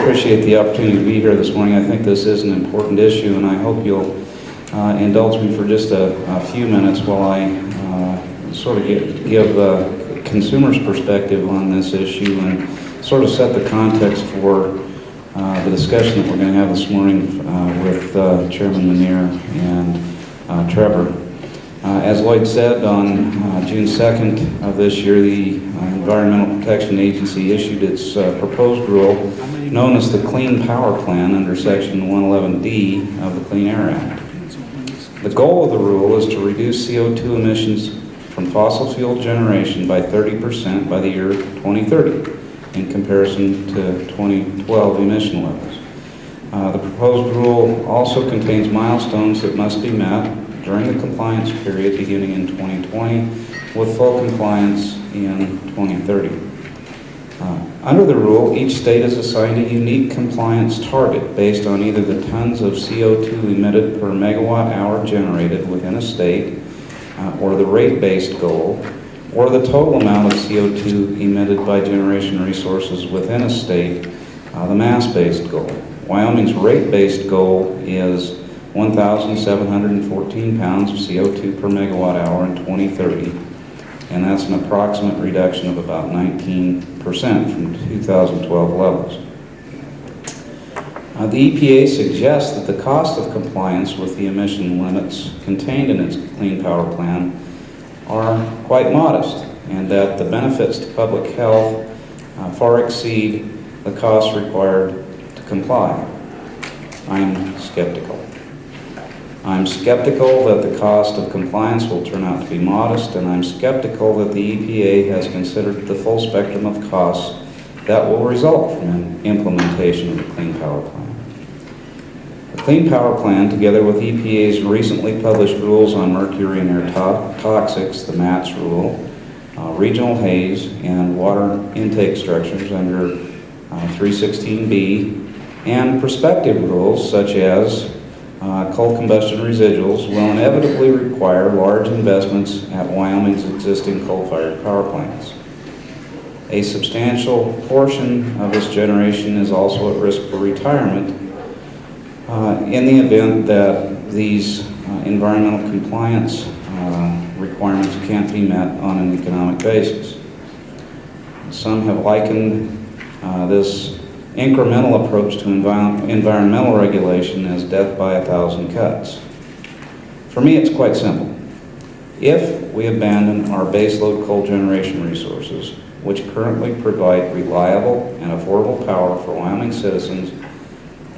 appreciate the opportunity to be here this morning. I think this is an important issue, and I hope you'll indulge me for just a few minutes while I sort of give a consumer's perspective on this issue and sort of set the context for the discussion that we're going to have this morning with Chairman Muneer and Trevor. As Lloyd said, on June 2nd of this year, the Environmental Protection Agency issued its proposed rule known as the Clean Power Plan under Section 111D of the Clean Air Act. The goal of the rule is to reduce CO2 emissions from fossil fuel generation by 30% by the year 2030 in comparison to 2012 emission levels. The proposed rule also contains milestones that must be met during the compliance period beginning in 2020 with full compliance in 2030. Under the rule, each state is assigned a unique compliance target based on either the tons of CO2 emitted per megawatt hour generated within a state, or the rate-based goal, or the total amount of CO2 emitted by generation resources within a state, the mass-based goal. Wyoming's rate-based goal is 1,714 pounds of CO2 per megawatt hour in 2030, and that's an approximate reduction of about 19% from 2012 levels. The EPA suggests that the cost of compliance with the emission limits contained in its Clean Power Plan are quite modest, and that the benefits to public health far exceed the costs required to comply. I'm skeptical. I'm skeptical that the cost of compliance will turn out to be modest, and I'm skeptical that the EPA has considered the full spectrum of costs that will result from an implementation of the Clean Power Plan. The Clean Power Plan, together with EPA's recently published rules on mercury and air toxics, the MATS rule, regional haze, and water intake structures under 316B, and prospective rules such as coal combustion residuals will inevitably require large investments at Wyoming's existing coal-fired power plants. A substantial portion of this generation is also at risk for retirement in the event that these environmental compliance requirements can't be met on an economic basis. Some have likened this incremental approach to environmental regulation as death by 1,000 cuts. For me, it's quite simple. If we abandon our baseload coal generation resources, which currently provide reliable and affordable power for Wyoming citizens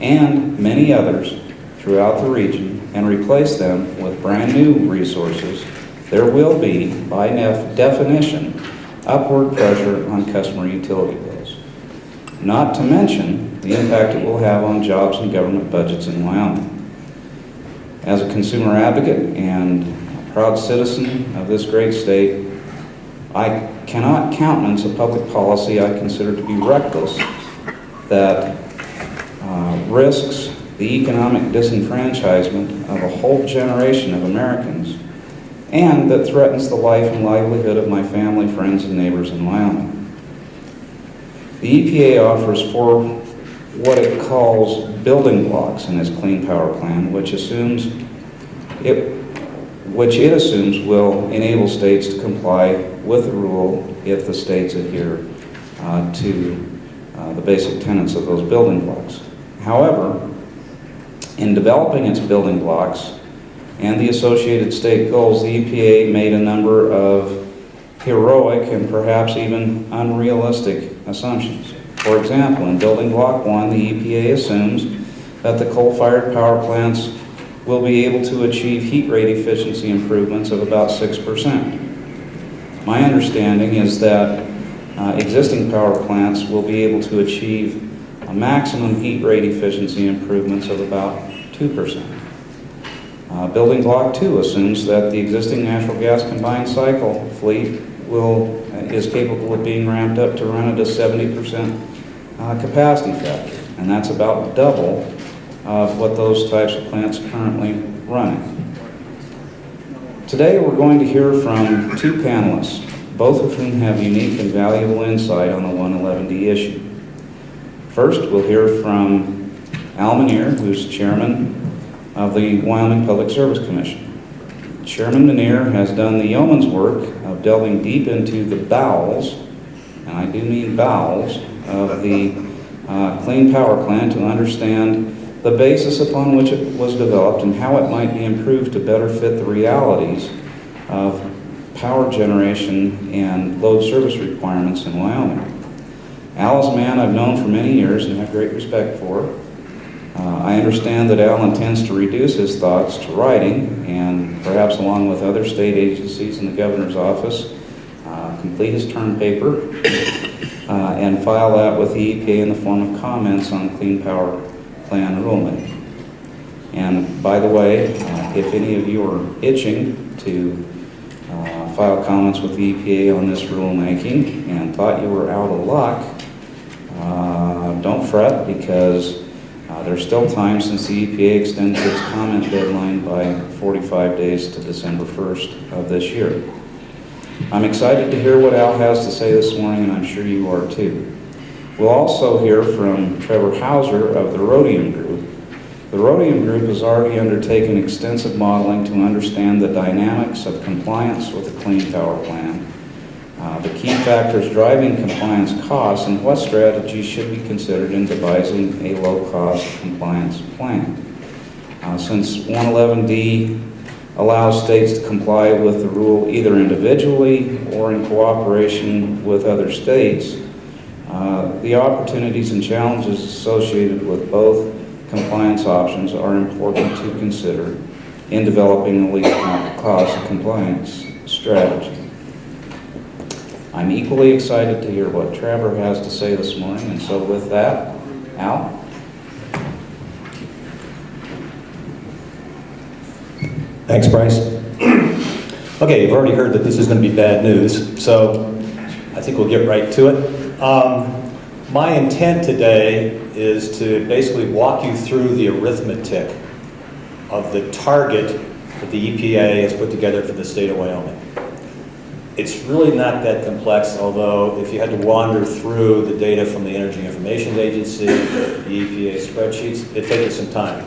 and many others throughout the region, and replace them with brand new resources, there will be, by definition, upward pressure on customer utility bills. Not to mention the impact it will have on jobs and government budgets in Wyoming. As a consumer advocate and a proud citizen of this great state, I cannot countenance a public policy I consider to be reckless that risks the economic disenfranchisement of a whole generation of Americans, and that threatens the life and livelihood of my family, friends, and neighbors in Wyoming. The EPA offers 4 what it calls building blocks in its Clean Power Plan, which it assumes will enable states to comply with the rule if the states adhere to the basic tenets of those building blocks. However, in developing its building blocks and the associated state goals, the EPA made a number of heroic and perhaps even unrealistic assumptions. For example, in Building Block 1, the EPA assumes that the coal-fired power plants will be able to achieve heat rate efficiency improvements of about 6%. My understanding is that existing power plants will be able to achieve a maximum heat rate efficiency improvements of about 2%. Building Block 2 assumes that the existing natural gas combined cycle fleet is capable of being ramped up to run at a 70% capacity factor, and that's about double of what those types of plants currently running. Today we're going to hear from 2 panelists, both of whom have unique and valuable insight on the 111D issue. First, we'll hear from Al Manier, who's chairman of the Wyoming Public Service Commission. Chairman Manier has done the yeoman's work of delving deep into the bowels, and I do mean bowels, of the Clean Power Plan to understand the basis upon which it was developed and how it might be improved to better fit the realities of power generation and load service requirements in Wyoming. Al is a man I've known for many years and have great respect for. I understand that Al intends to reduce his thoughts to writing and perhaps along with other state agencies in the governor's office, complete his term paper and file that with the EPA in the form of comments on the Clean Power Plan rulemaking. And by the way, if any of you are itching to file comments with the EPA on this rulemaking and thought you were out of luck, don't fret, because there's still time since the EPA extended its comment deadline by 45 days to December 1st of this year. I'm excited to hear what Al has to say this morning, and I'm sure you are too. We'll also hear from Trevor Houser of the Rhodium Group. The Rhodium Group has already undertaken extensive modeling to understand the dynamics of compliance with the Clean Power Plan, the key factors driving compliance costs, and what strategies should be considered in devising a low-cost compliance plan. Since 111D allows states to comply with the rule either individually or in cooperation with other states, the opportunities and challenges associated with both compliance options are important to consider in developing the least cost compliance strategy. I'm equally excited to hear what Trevor has to say this morning, and so with that, Al? Thanks, Bryce. Okay, you've already heard that this is going to be bad news, so I think we'll get right to it. My intent today is to basically walk you through the arithmetic of the target that the EPA has put together for the state of Wyoming. It's really not that complex, although if you had to wander through the data from the Energy Information Agency, the EPA spreadsheets, it'd take you some time.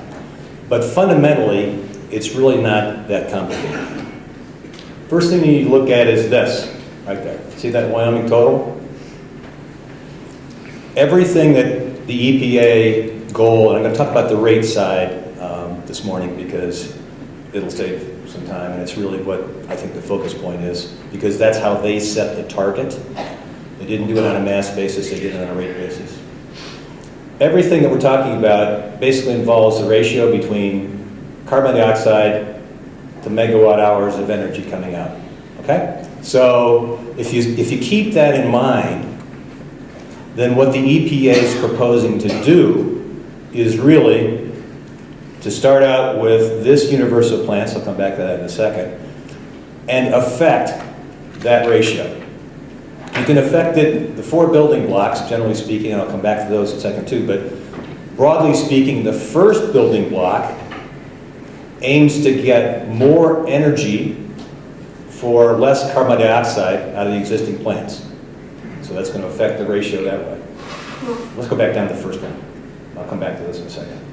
But fundamentally, it's really not that complicated. First thing you need to look at is this, right there. See that Wyoming total? Everything that the EPA goal, and I'm going to talk about the rate side this morning because it'll save some time, and it's really what I think the focus point is, because that's how they set the target. They didn't do it on a mass basis, they did it on a rate basis. Everything that we're talking about basically involves the ratio between carbon dioxide to megawatt hours of energy coming out, okay? So if you keep that in mind, then what the EPA is proposing to do is really to start out with this universal plan, so I'll come back to that in a second, and affect that ratio. You can affect it, the 4 building blocks, generally speaking, and I'll come back to those in a second too, but broadly speaking, the first building block aims to get more energy for less carbon dioxide out of the existing plants. So that's going to affect the ratio that way. Let's go back down to the first one. I'll come back to this in a second.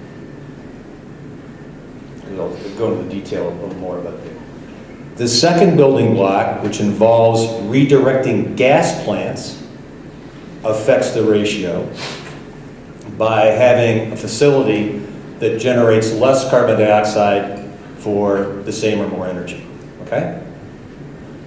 I'll go into the detail a little more about it. The second building block, which involves redirecting gas plants, affects the ratio by having a facility that generates less carbon dioxide for the same or more energy, okay?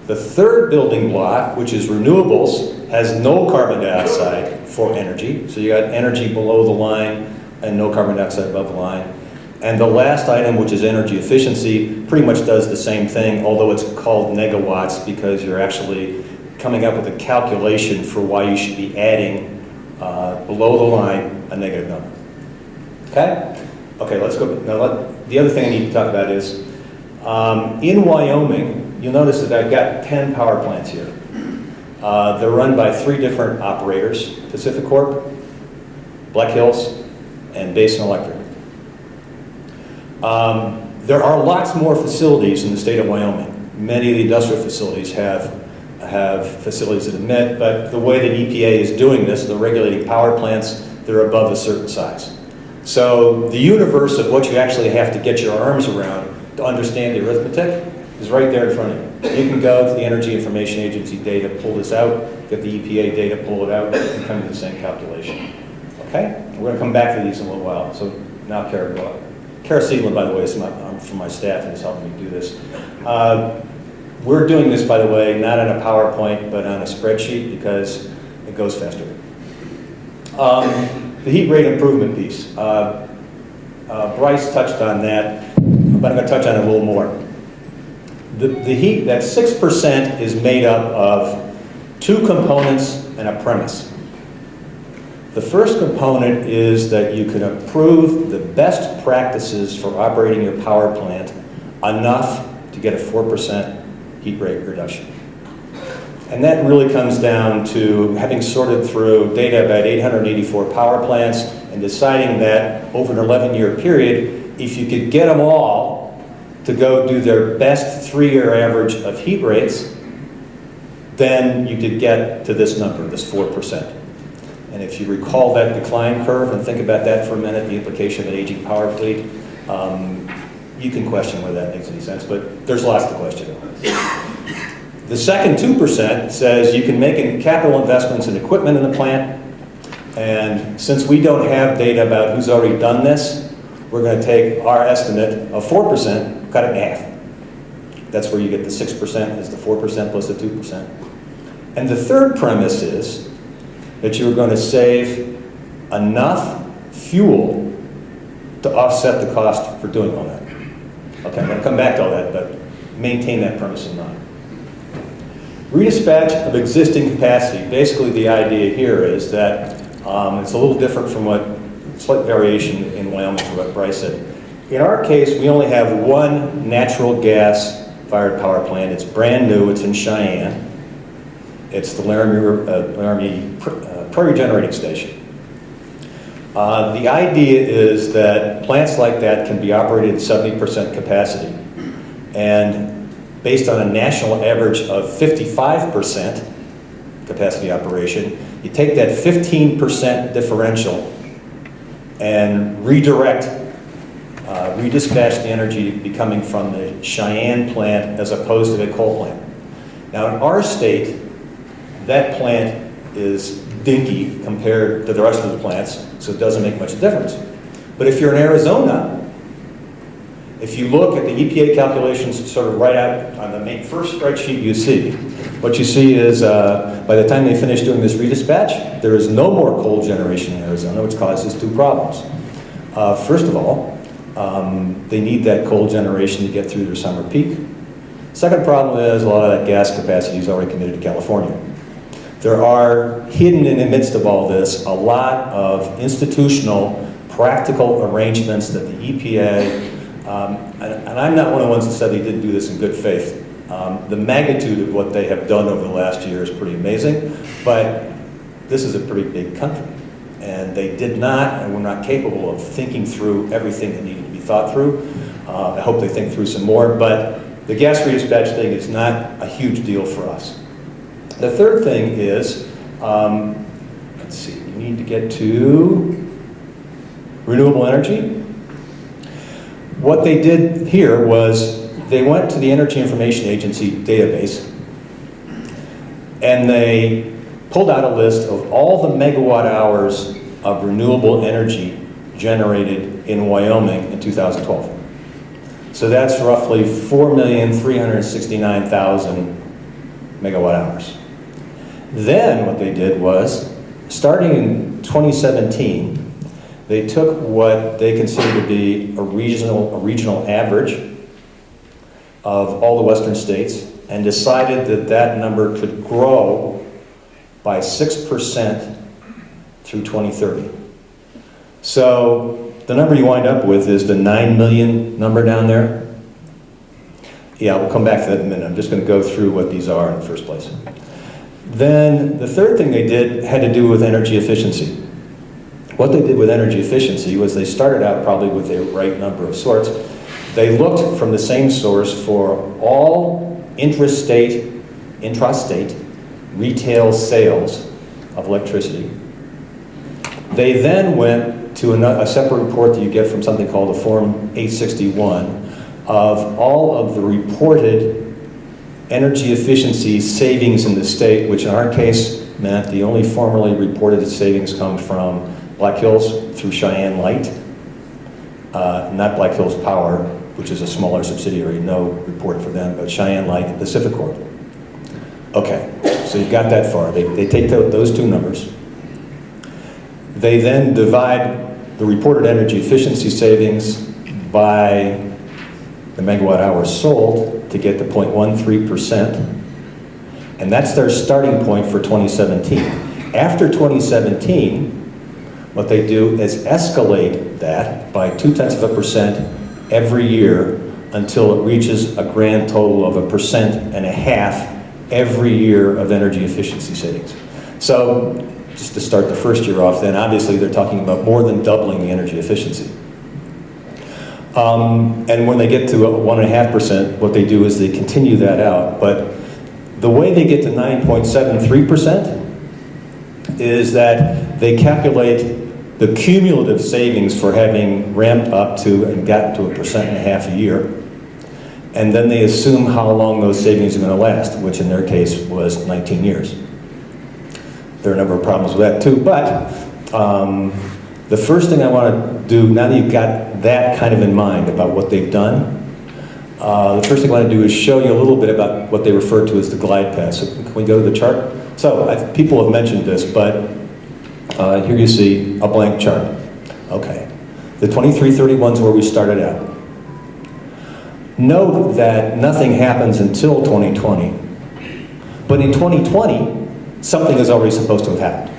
The third building block, which is renewables, has no carbon dioxide for energy. So you got energy below the line and no carbon dioxide above the line. And the last item, which is energy efficiency, pretty much does the same thing, although it's called negawatts because you're actually coming up with a calculation for why you should be adding below the line a negative number. Okay? Okay, let's go. Now, the other thing I need to talk about is in Wyoming, you'll notice that I've got 10 power plants here. They're run by 3 different operators: Pacific Corp, Black Hills, and Basin Electric. There are lots more facilities in the state of Wyoming. Many of the industrial facilities have facilities that emit, but the way that EPA is doing this, the regulating power plants they're above a certain size. So the universe of what you actually have to get your arms around to understand the arithmetic is right there in front of you. You can go to the Energy Information Agency data, pull this out, get the EPA data, pull it out, and come to the same calculation. Okay? We're going to come back to these in a little while. So now Kara, go on. Kara Seidlin, by the way, is from my staff and is helping me do this. We're doing this, by the way, not on a PowerPoint, but on a spreadsheet because it goes faster. The heat rate improvement piece. Bryce touched on that, but I'm going to touch on it a little more. The heat, that 6% is made up of two components and a premise. The first component is that you can approve the best practices for operating your power plant enough to get a 4% heat rate reduction. And that really comes down to having sorted through data about 884 power plants and deciding that over an 11-year period, if you could get them all to go do their best 3-year average of heat rates, then you could get to this number, this 4%. And if you recall that decline curve and think about that for a minute, the implication of an aging power fleet, you can question whether that makes any sense, but there's lots to question. The second 2% says you can make capital investments in equipment in the plant, and since we don't have data about who's already done this, we're going to take our estimate of 4%, cut it in half. That's where you get the 6% is the 4% plus the 2%. And the third premise is that you're going to save enough fuel to offset the cost for doing all that. Okay, I'm going to come back to all that, but maintain that premise in mind. Redispatch of existing capacity. Basically, the idea here is that it's a little different from slight variation in Wyoming from what Bryce said. In our case, we only have one natural gas-fired power plant. It's brand new. It's in Cheyenne. It's the Laramie Prairie Generating Station. The idea is that plants like that can be operated at 70% capacity. And based on a national average of 55% capacity operation, you take that 15% differential and redispatch the energy becoming from the Cheyenne plant as opposed to the coal plant. Now in our state, that plant is dinky compared to the rest of the plants, so it doesn't make much difference. But if you're in Arizona, if you look at the EPA calculations sort of right out on the first spreadsheet you see, what you see is by the time they finish doing this redispatch, there is no more coal generation in Arizona, which causes two problems. First of all, they need that coal generation to get through their summer peak. Second problem is a lot of that gas capacity is already committed to California. There are hidden in the midst of all this a lot of institutional, practical arrangements that the EPA, and I'm not one of the ones that said they didn't do this in good faith. The magnitude of what they have done over the last year is pretty amazing, but this is a pretty big country. And they did not, and were not capable of thinking through everything that needed to be thought through. I hope they think through some more, but the gas redispatch thing is not a huge deal for us. The third thing is, let's see, you need to get to renewable energy. What they did here was they went to the Energy Information Agency database and they pulled out a list of all the megawatt hours of renewable energy generated in Wyoming in 2012. So that's roughly 4,369,000 megawatt hours. Then what they did was, starting in 2017, they took what they considered to be a regional average of all the western states and decided that that number could grow by 6% through 2030. So the number you wind up with is the 9 million number down there. Yeah, we'll come back to that in a minute. I'm just going to go through what these are in the first place. Then the third thing they did had to do with energy efficiency. What they did with energy efficiency was they started out probably with the right number of sorts. They looked from the same source for all intrastate retail sales of electricity. They then went to a separate report that you get from something called a Form 861 of all of the reported energy efficiency savings in the state, which in our case meant the only formally reported savings come from Black Hills through Cheyenne Light, not Black Hills Power, which is a smaller subsidiary, no report for them, but Cheyenne Light and Pacificorp. Okay, so you've got that far. They take those two numbers. They then divide the reported energy efficiency savings by the megawatt hours sold to get to 0.13%, and that's their starting point for 2017. After 2017, what they do is escalate that by 0.2% every year until it reaches a grand total of 1.5% every year of energy efficiency savings. So, just to start the first year off, then obviously they're talking about more than doubling the energy efficiency. And when they get to 1.5%, what they do is they continue that out. But the way they get to 9.73% is that they calculate the cumulative savings for having ramped up to and gotten to 1.5% a year. And then they assume how long those savings are going to last, which in their case was 19 years. There are a number of problems with that too, but the first thing I want to do, now that you've got that kind of in mind about what they've done, the first thing I want to do is show you a little bit about what they refer to as the glide path. So can we go to the chart? So people have mentioned this, but here you see a blank chart. Okay, the 2331 is where we started out. Note that nothing happens until 2020, but in 2020, something is already supposed to have happened.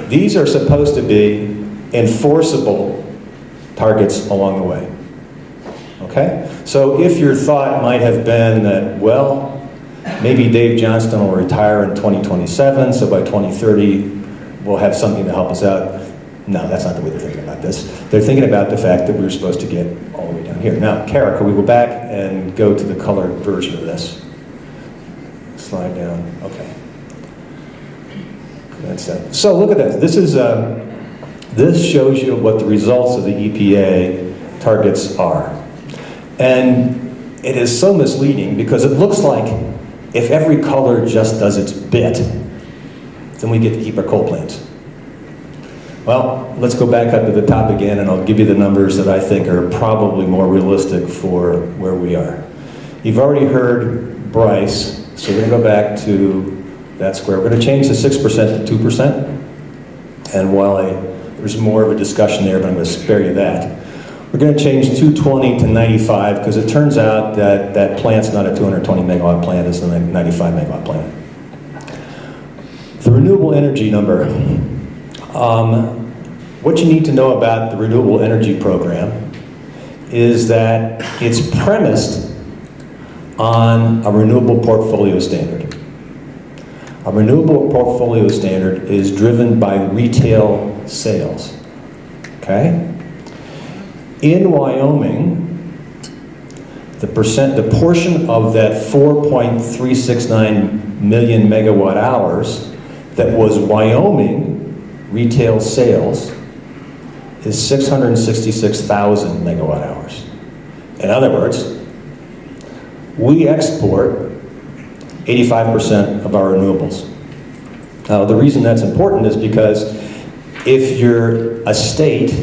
These are supposed to be enforceable targets along the way. Okay? So if your thought might have been that, well, maybe Dave Johnston will retire in 2027, so by 2030 we'll have something to help us out. No, that's not the way they're thinking about this. They're thinking about the fact that we were supposed to get all the way down here. Now, Kara, can we go back and go to the colored version of this? Slide down. Okay. That's that. So look at this. This shows you what the results of the EPA targets are. And it is so misleading because it looks like if every color just does its bit, then we get to keep our coal plants. Well, let's go back up to the top again and I'll give you the numbers that I think are probably more realistic for where we are. You've already heard Bryce, so we're going to go back to that square. We're going to change the 6% to 2%. And while there's more of a discussion there, but I'm going to spare you that. We're going to change 220 to 95 because it turns out that that plant's not a 220 megawatt plant, it's a 95 megawatt plant. The renewable energy number. What you need to know about the renewable energy program is that it's premised on a renewable portfolio standard. A renewable portfolio standard is driven by retail sales, okay? In Wyoming, the portion of that 4.369 million megawatt hours that was Wyoming retail sales is 666,000 megawatt hours. In other words, we export 85% of our renewables. Now, the reason that's important is because if you're a state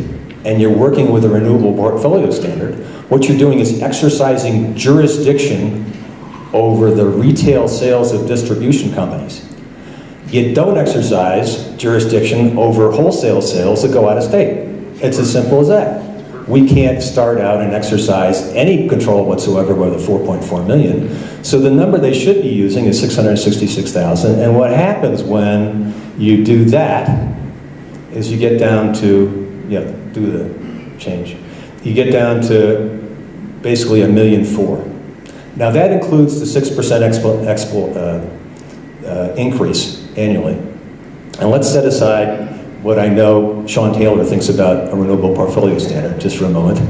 and you're working with a renewable portfolio standard, what you're doing is exercising jurisdiction over the retail sales of distribution companies. You don't exercise jurisdiction over wholesale sales that go out of state. It's as simple as that. We can't start out and exercise any control whatsoever with the 4.4 million. So the number they should be using is 666,000. And what happens when you do that is you get down to, do the change. You get down to basically 1.4 million. Now that includes the 6% increase annually. And let's set aside what I know Sean Taylor thinks about a renewable portfolio standard, just for a moment.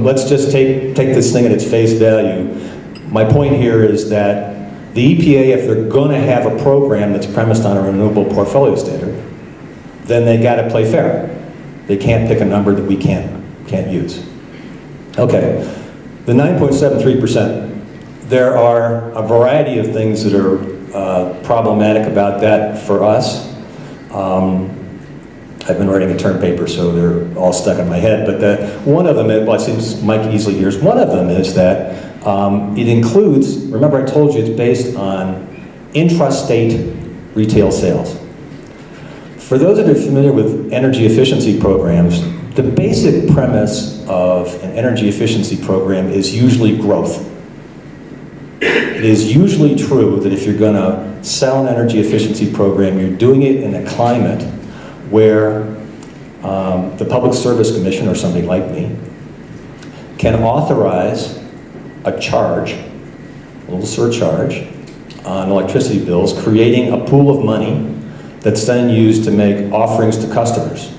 Let's just take this thing at its face value. My point here is that the EPA, if they're going to have a program that's premised on a renewable portfolio standard, then they got to play fair. They can't pick a number that we can't use. Okay, the 9.73%. There are a variety of things that are problematic about that for us. I've been writing a term paper, so they're all stuck in my head. But one of them, well, it seems Mike easily hears. One of them is that it includes. Remember, I told you it's based on intrastate retail sales. For those that are familiar with energy efficiency programs, the basic premise of an energy efficiency program is usually growth. It is usually true that if you're going to sell an energy efficiency program, you're doing it in a climate where the Public Service Commission, or somebody like me, can authorize a charge, a little surcharge, on electricity bills, creating a pool of money that's then used to make offerings to customers.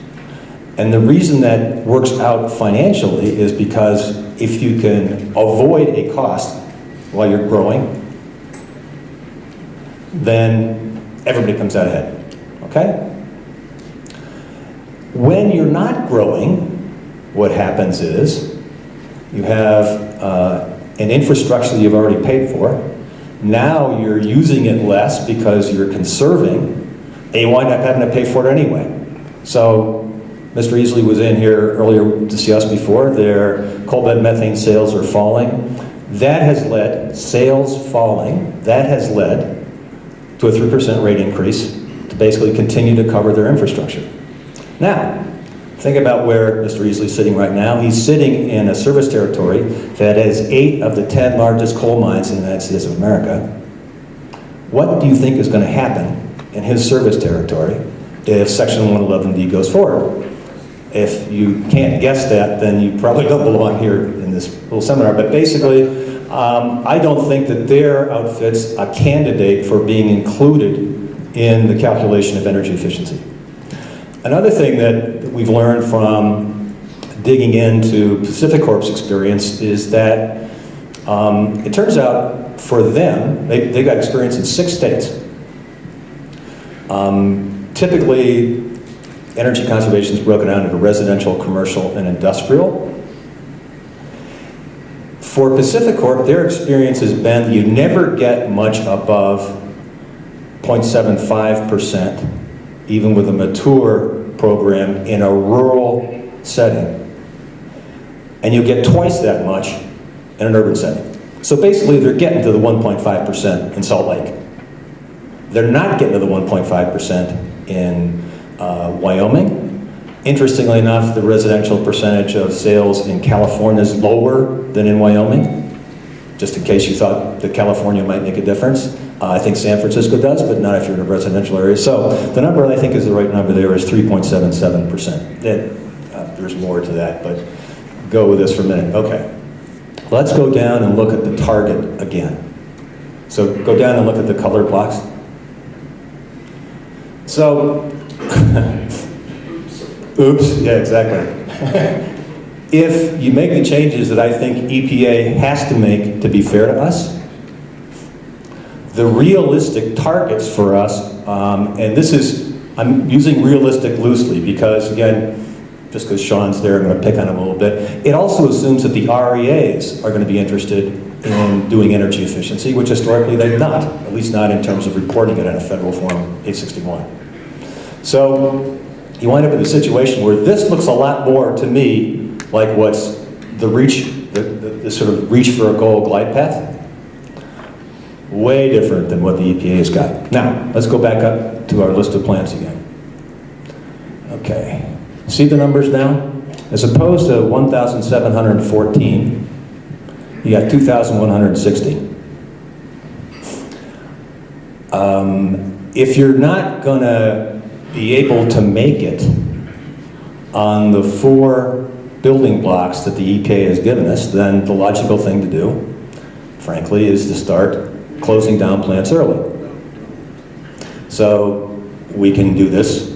And the reason that works out financially is because if you can avoid a cost while you're growing, then everybody comes out ahead, okay? When you're not growing, what happens is you have an infrastructure that you've already paid for. Now you're using it less because you're conserving, and you wind up having to pay for it anyway. So Mr. Easley was in here earlier to see us before. Their coal bed methane sales are falling. That has led, sales falling, that has led to a 3% rate increase to basically continue to cover their infrastructure. Now, think about where Mr. Easley's sitting right now. He's sitting in a service territory that has 8 of the 10 largest coal mines in the United States of America. What do you think is going to happen in his service territory if Section 111D goes forward? If you can't guess that, then you probably don't belong here in this little seminar. But basically, I don't think that their outfit's a candidate for being included in the calculation of energy efficiency. Another thing that we've learned from digging into Pacific Corp's experience is that it turns out for them, they got experience in 6 states. Typically, energy conservation is broken down into residential, commercial, and industrial. For Pacific Corp, their experience has been you never get much above 0.75%, even with a mature program in a rural setting. And you get twice that much in an urban setting. So basically, they're getting to the 1.5% in Salt Lake. They're not getting to the 1.5% in Wyoming. Interestingly enough, the residential percentage of sales in California is lower than in Wyoming. Just in case you thought that California might make a difference. I think San Francisco does, but not if you're in a residential area. So the number I think is the right number there is 3.77%. There's more to that, but go with this for a minute. Okay. Let's go down and look at the target again. So go down and look at the colored blocks. So, oops, yeah, exactly. If you make the changes that I think EPA has to make to be fair to us, the realistic targets for us, and this is, I'm using realistic loosely because, again, just because Sean's there, I'm going to pick on him a little bit. It also assumes that the REAs are going to be interested in doing energy efficiency, which historically they've not, at least not in terms of reporting it on a federal form 861. So you wind up in a situation where this looks a lot more to me like what's the reach, the sort of reach for a goal glide path. Way different than what the EPA has got. Now, let's go back up to our list of plants again. Okay. See the numbers now? As opposed to 1,714, you got 2,160. If you're not going to be able to make it on the 4 building blocks that the EPA has given us, then the logical thing to do, frankly, is to start closing down plants early. So we can do this.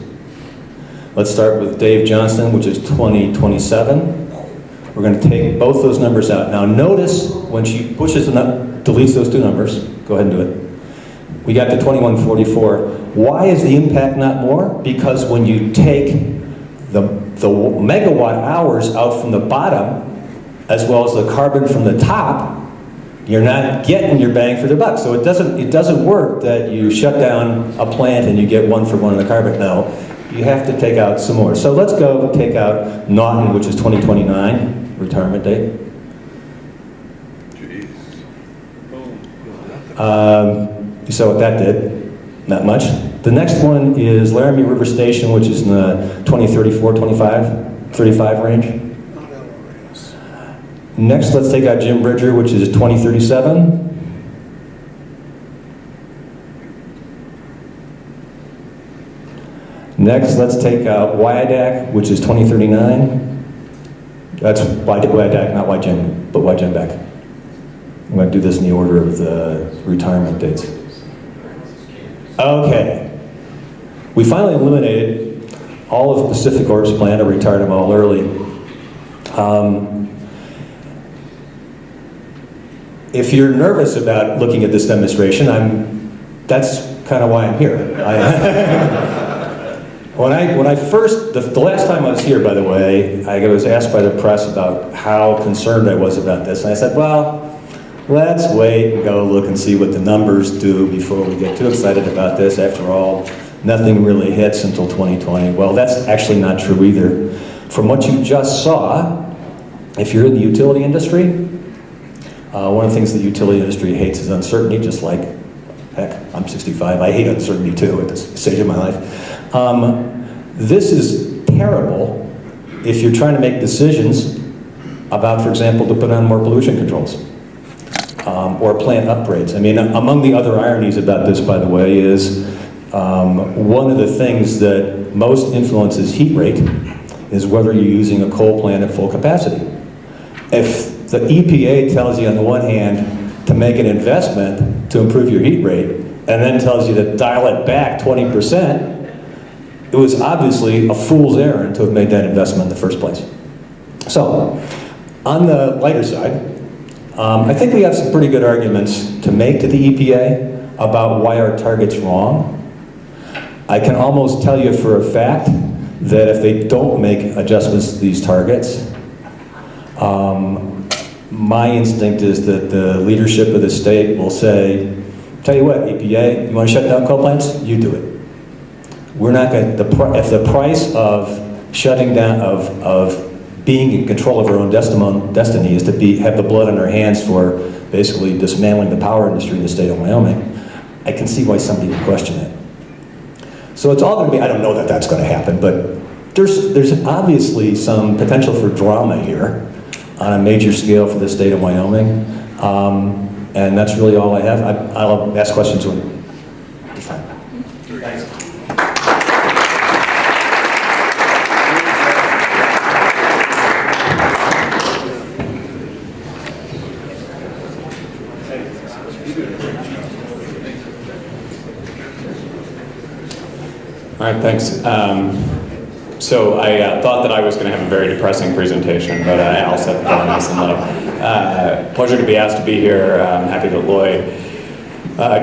Let's start with Dave Johnston, which is 2027. We're going to take both those numbers out. Now notice when she pushes and deletes those 2 numbers, go ahead and do it. We got to 2144. Why is the impact not more? Because when you take the megawatt hours out from the bottom, as well as the carbon from the top, you're not getting your bang for the buck. So it doesn't work that you shut down a plant and you get 1 for 1 on the carbon. No, you have to take out some more. So let's go take out Naughton, which is 2029, retirement date. You saw what that did, not much. The next one is Laramie River Station, which is in the 2034, 25, 35 range. Next, let's take out Jim Bridger, which is 2037. Next, let's take out Wyandotte, which is 2039. That's Wyandotte, not Wygen, but Wygenbeck. I'm going to do this in the order of the retirement dates. Okay. We finally eliminated all of Pacific Corp's plan, or retired them all early. If you're nervous about looking at this demonstration, that's kind of why I'm here. When I first, the last time I was here, by the way, I was asked by the press about how concerned I was about this, and I said, well, let's wait and go look and see what the numbers do before we get too excited about this. After all, nothing really hits until 2020. Well, that's actually not true either. From what you just saw, if you're in the utility industry, one of the things the utility industry hates is uncertainty, just like, heck, I'm 65, I hate uncertainty too at this stage of my life. This is terrible if you're trying to make decisions about, for example, to put on more pollution controls or plant upgrades. I mean, among the other ironies about this, by the way, is one of the things that most influences heat rate is whether you're using a coal plant at full capacity. If the EPA tells you on the one hand to make an investment to improve your heat rate, and then tells you to dial it back 20%, it was obviously a fool's errand to have made that investment in the first place. So, on the lighter side, I think we have some pretty good arguments to make to the EPA about why our target's wrong. I can almost tell you for a fact that if they don't make adjustments to these targets, my instinct is that the leadership of the state will say, tell you what, EPA, you want to shut down coal plants? You do it. We're not going to, if the price of shutting down, of being in control of our own destiny is to have the blood on our hands for basically dismantling the power industry in the state of Wyoming, I can see why somebody would question it. So it's all going to be, I don't know that that's going to happen, but there's obviously some potential for drama here on a major scale for the state of Wyoming. And that's really all I have. I'll ask questions when it's time. Thanks. All right, thanks. So I thought that I was going to have a very depressing presentation, but Al set the bar nice and low. Pleasure to be asked to be here. I'm happy that Lloyd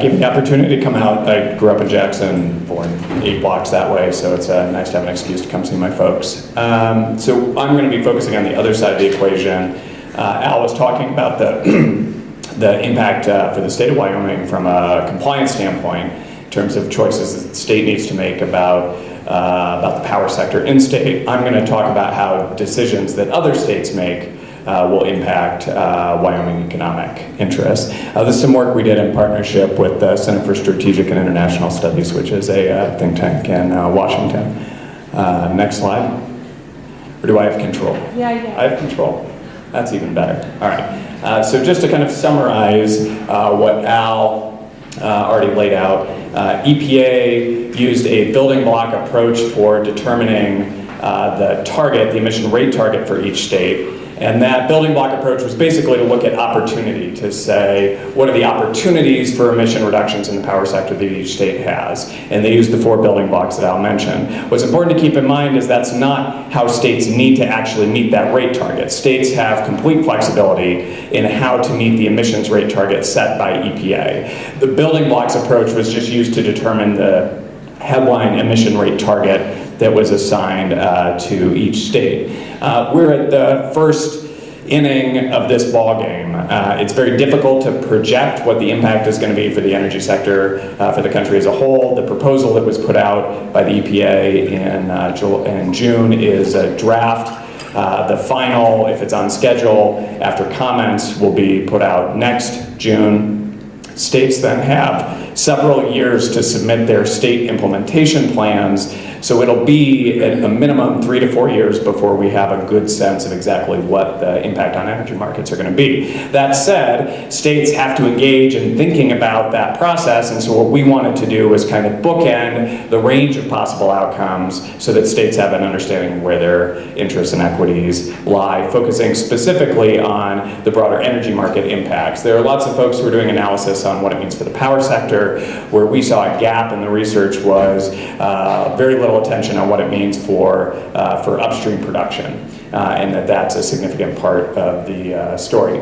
gave me the opportunity to come out. I grew up in Jackson, born 8 blocks that way, so it's nice to have an excuse to come see my folks. So I'm going to be focusing on the other side of the equation. Al was talking about the impact for the state of Wyoming from a compliance standpoint in terms of choices that the state needs to make about the power sector in state. I'm going to talk about how decisions that other states make will impact Wyoming economic interests. This is some work we did in partnership with the Center for Strategic and International Studies, which is a think tank in Washington. Next slide. Or do I have control? Yeah. I have control. That's even better. All right. So just to kind of summarize what Al already laid out, EPA used a building block approach for determining the target, the emission rate target for each state. And that building block approach was basically to look at opportunity, to say, what are the opportunities for emission reductions in the power sector that each state has? And they used the 4 building blocks that Al mentioned. What's important to keep in mind is that's not how states need to actually meet that rate target. States have complete flexibility in how to meet the emissions rate target set by EPA. The building blocks approach was just used to determine the headline emission rate target that was assigned to each state. We're at the first inning of this ball game. It's very difficult to project what the impact is going to be for the energy sector, for the country as a whole. The proposal that was put out by the EPA in June is a draft. The final, if it's on schedule, after comments, will be put out next June. States then have several years to submit their state implementation plans, so it'll be at a minimum 3 to 4 years before we have a good sense of exactly what the impact on energy markets are going to be. That said, states have to engage in thinking about that process, and so what we wanted to do was kind of bookend the range of possible outcomes so that states have an understanding of where their interests and equities lie, focusing specifically on the broader energy market impacts. There are lots of folks who are doing analysis on what it means for the power sector. Where we saw a gap in the research was very little attention on what it means for upstream production, and that's a significant part of the story.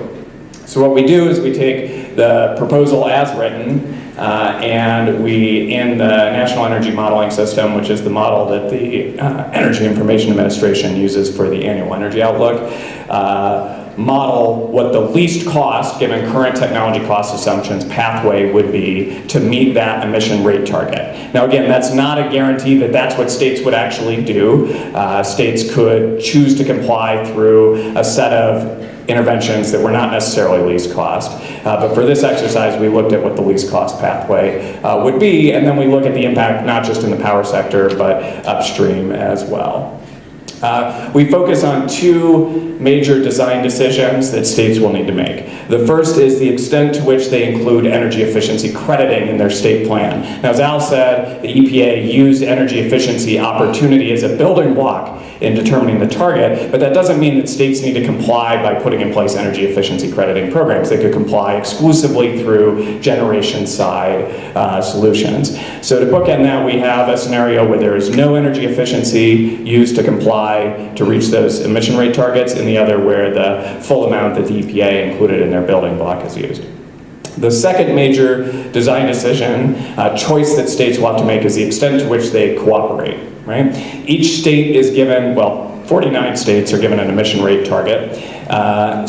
So what we do is we take the proposal as written, and we, in the National Energy Modeling System, which is the model that the Energy Information Administration uses for the annual energy outlook, model what the least cost, given current technology cost assumptions, pathway would be to meet that emission rate target. Now again, that's not a guarantee that that's what states would actually do. States could choose to comply through a set of interventions that were not necessarily least cost. But for this exercise, we looked at what the least cost pathway would be, and then we look at the impact not just in the power sector, but upstream as well. We focus on 2 major design decisions that states will need to make. The first is the extent to which they include energy efficiency crediting in their state plan. Now, as Al said, the EPA used energy efficiency opportunity as a building block in determining the target, but that doesn't mean that states need to comply by putting in place energy efficiency crediting programs. They could comply exclusively through generation side solutions. So to bookend that, we have a scenario where there is no energy efficiency used to comply to reach those emission rate targets, and the other where the full amount that the EPA included in their building block is used. The second major design decision, choice that states will have to make, is the extent to which they cooperate, right? Each state is given, 49 states are given an emission rate target.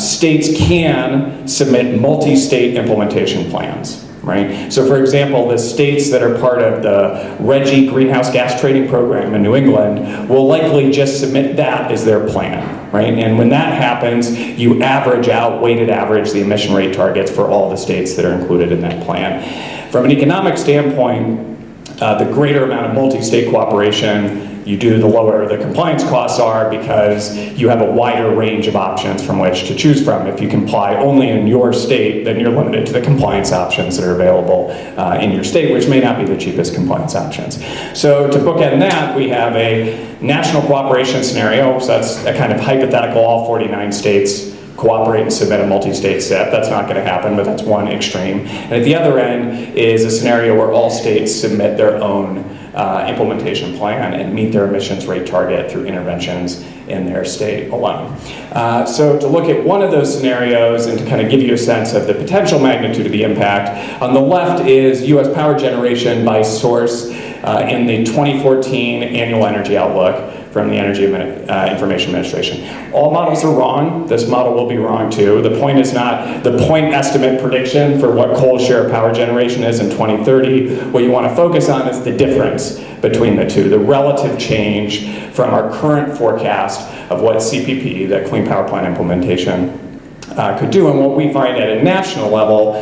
States can submit multi-state implementation plans. Right? So for example, the states that are part of the RGGI greenhouse gas trading program in New England will likely just submit that as their plan, right? And when that happens, you average out, weighted average, the emission rate targets for all the states that are included in that plan. From an economic standpoint, the greater amount of multi-state cooperation you do, the lower the compliance costs are, because you have a wider range of options from which to choose from. If you comply only in your state, then you're limited to the compliance options that are available in your state, which may not be the cheapest compliance options. So to bookend that, we have a national cooperation scenario. So that's a kind of hypothetical, all 49 states cooperate and submit a multi-state SIP. That's not going to happen, but that's one extreme. And at the other end is a scenario where all states submit their own implementation plan and meet their emissions rate target through interventions in their state alone. So to look at one of those scenarios and to kind of give you a sense of the potential magnitude of the impact, on the left is U.S. power generation by source in the 2014 Annual Energy Outlook from the Energy Information Administration. All models are wrong. This model will be wrong too. The point is not the point estimate prediction for what coal share power generation is in 2030. What you want to focus on is the difference between the two, the relative change from our current forecast of what CPP, the Clean Power Plan implementation, could do. And what we find at a national level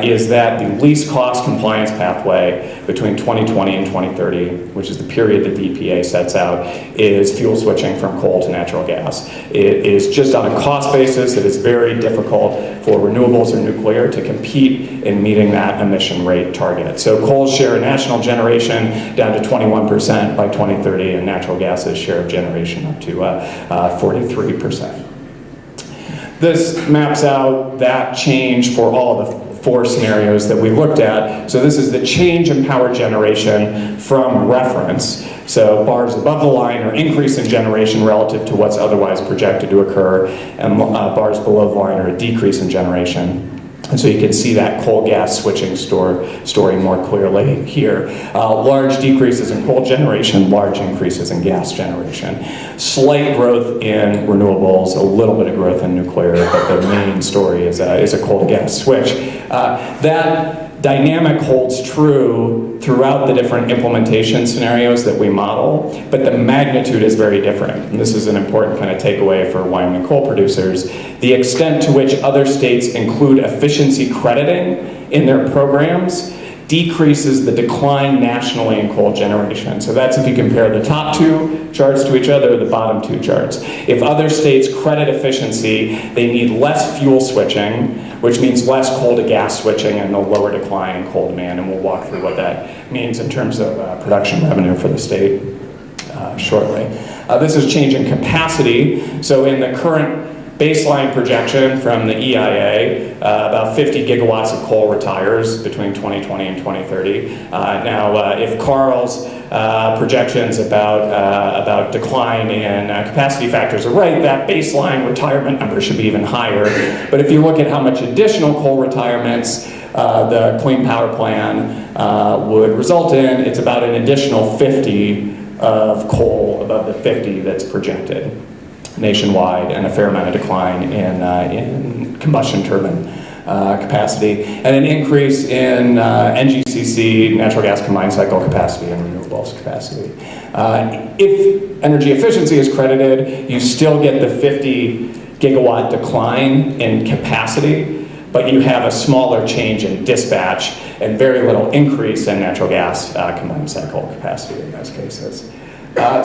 is that the least cost compliance pathway between 2020 and 2030, which is the period that the EPA sets out, is fuel switching from coal to natural gas. It is just on a cost basis that is very difficult for renewables or nuclear to compete in meeting that emission rate target. So coal's share of national generation down to 21% by 2030, and natural gas's share of generation up to 43%. this maps out that change for all the 4 scenarios that we looked at. So this is the change in power generation from reference. So bars above the line are increase in generation relative to what's otherwise projected to occur, and bars below the line are a decrease in generation. And so you can see that coal-gas switching story more clearly here. Large decreases in coal generation, large increases in gas generation. Slight growth in renewables, a little bit of growth in nuclear, but the main story is a coal-to-gas switch. That dynamic holds true throughout the different implementation scenarios that we model, but the magnitude is very different. And this is an important kind of takeaway for Wyoming coal producers. The extent to which other states include efficiency crediting in their programs decreases the decline nationally in coal generation. So that's if you compare the top 2 charts to each other, the bottom 2 charts. If other states credit efficiency, they need less fuel switching, which means less coal to gas switching and a lower decline in coal demand, and we'll walk through what that means in terms of production revenue for the state shortly. This is change in capacity. So in the current baseline projection from the EIA, about 50 gigawatts of coal retires between 2020 and 2030. Now, if Carl's projections about decline in capacity factors are right, that baseline retirement number should be even higher. But if you look at how much additional coal retirements the Clean Power Plan would result in, it's about an additional 50 of coal above the 50 that's projected nationwide, and a fair amount of decline in combustion turbine capacity, and an increase in NGCC, natural gas combined cycle capacity, and renewables capacity. If energy efficiency is credited, you still get the 50 gigawatt decline in capacity, but you have a smaller change in dispatch and very little increase in natural gas combined cycle capacity in those cases.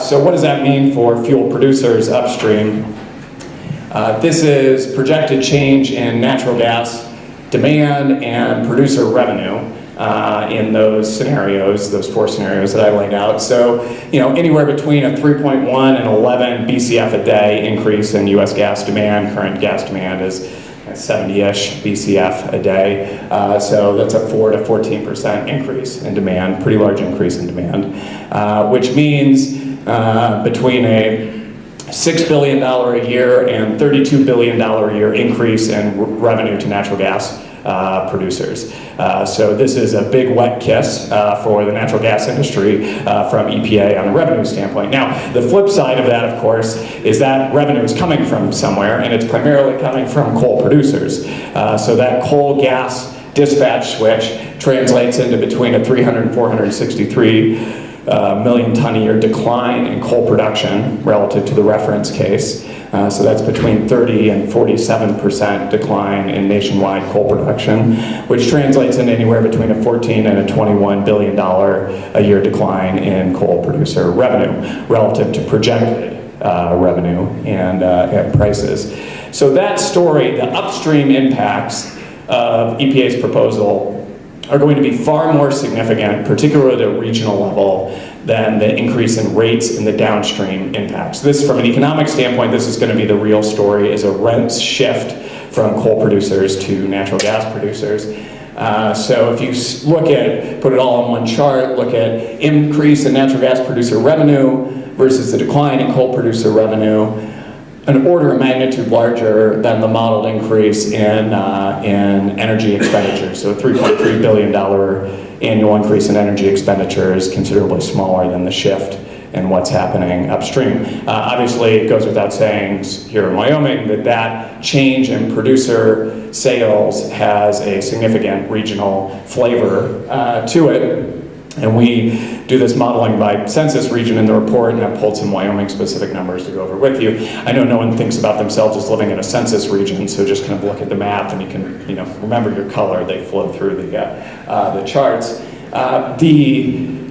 So what does that mean for fuel producers upstream? This is projected change in natural gas demand and producer revenue in those scenarios, those 4 scenarios that I laid out. So, anywhere between a 3.1 and 11 BCF a day increase in US gas demand. Current gas demand is 70-ish BCF a day. So that's a 4 to 14% increase in demand, pretty large increase in demand, which means between a $6 billion a year and $32 billion a year increase in revenue to natural gas producers. So this is a big wet kiss for the natural gas industry from EPA on a revenue standpoint. Now, the flip side of that, of course, is that revenue is coming from somewhere, and it's primarily coming from coal producers. So that coal-gas dispatch switch translates into between a 300 and 463 million ton a year decline in coal production relative to the reference case. So that's between 30 and 47% decline in nationwide coal production, which translates into anywhere between a $14 and a $21 billion a year decline in coal producer revenue relative to projected revenue and prices. So that story, the upstream impacts of EPA's proposal are going to be far more significant, particularly at a regional level, than the increase in rates in the downstream impacts. This, from an economic standpoint, this is going to be the real story, is a rent shift from coal producers to natural gas producers. So if you put it all on one chart, look at increase in natural gas producer revenue versus the decline in coal producer revenue, an order of magnitude larger than the modeled increase in energy expenditures. So a $3.3 billion annual increase in energy expenditures, considerably smaller than the shift in what's happening upstream. Obviously, it goes without saying here in Wyoming that change in producer sales has a significant regional flavor to it. And we do this modeling by census region in the report, and I've pulled some Wyoming-specific numbers to go over with you. I know no one thinks about themselves as living in a census region, so just kind of look at the map, and you can, remember your color. They flow through the charts. The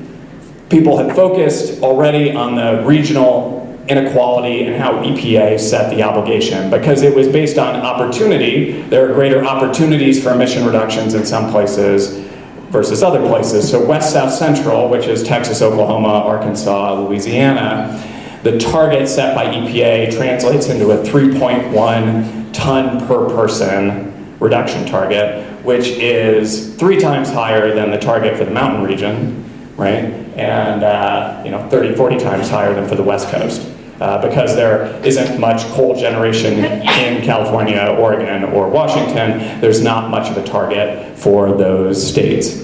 people had focused already on the regional inequality and how EPA set the obligation, because it was based on opportunity. There are greater opportunities for emission reductions in some places versus other places. So West, South, Central, which is Texas, Oklahoma, Arkansas, Louisiana, the target set by EPA translates into a 3.1 ton per person reduction target, which is 3 times higher than the target for the mountain region, right? And 30, 40 times higher than for the West Coast. Because there isn't much coal generation in California, Oregon, or Washington, there's not much of a target for those states.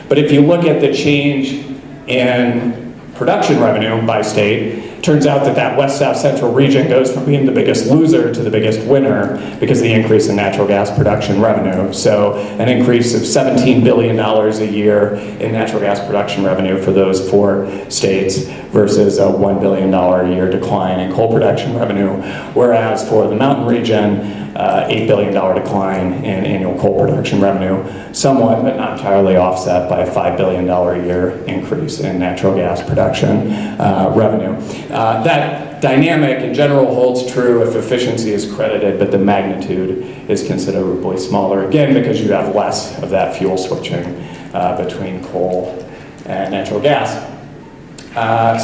But if you look at the change in production revenue by state, turns out that that West-South Central region goes from being the biggest loser to the biggest winner because of the increase in natural gas production revenue. So an increase of $17 billion a year in natural gas production revenue for those 4 states versus a $1 billion a year decline in coal production revenue. Whereas for the mountain region, $8 billion decline in annual coal production revenue, somewhat but not entirely offset by a $5 billion a year increase in natural gas production revenue. That dynamic in general holds true if efficiency is credited, but the magnitude is considerably smaller, again, because you have less of that fuel switching between coal and natural gas.